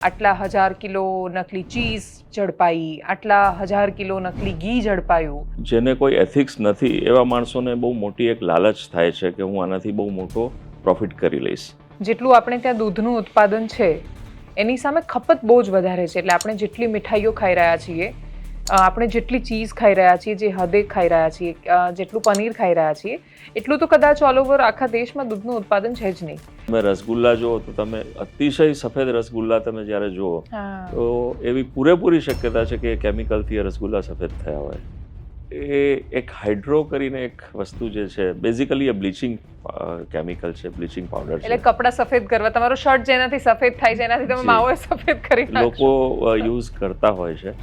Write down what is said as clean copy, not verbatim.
આટલા 1000 કિલો નકલી ચીઝ ઝડપાઈ, આટલા 1000 કિલો નકલી ઘી ઝડપાયું. જેને કોઈ એથિક્સ નથી એવા માણસોને બહુ મોટી એક લાલચ થાય છે કે હું આનાથી બહુ મોટો પ્રોફિટ કરી લઈશ. જેટલું આપણે ત્યાં દૂધનું ઉત્પાદન છે એની સામે ખપત બહુ જ વધારે છે. એટલે આપણે જેટલી મીઠાઈઓ ખાઈ રહ્યા છીએ, આપણે જેટલી ચીઝ ખાઈ રહ્યા છીએ, જે હદે ખાઈ રહ્યા છીએ, જેટલું પનીર ખાઈ રહ્યા છીએ, એટલું તો કદાચ ઓલ ઓવર આખા દેશમાં દૂધનું ઉત્પાદન છે જ નહીં. તમે રસગુલ્લા જુઓ તો તમે અતિશય સફેદ રસગુલ્લા તમે જ્યારે જુઓ તો એવી પૂરેપૂરી શક્યતા છે કે કેમિકલથી એ રસગુલ્લા સફેદ થયા હોય. એ એક હાઇડ્રો કરીને એક વસ્તુ જે છે બેઝિકલી એ બ્લીચિંગ કેમિકલ છે, બ્લીચિંગ પાવડર છે. એટલે કપડાં સફેદ કરવા, તમારો શર્ટ જેનાથી સફેદ થાય છે એનાથી તમે માવો સફેદ કરી નાખો. લોકો યુઝ કરતા હોય છે.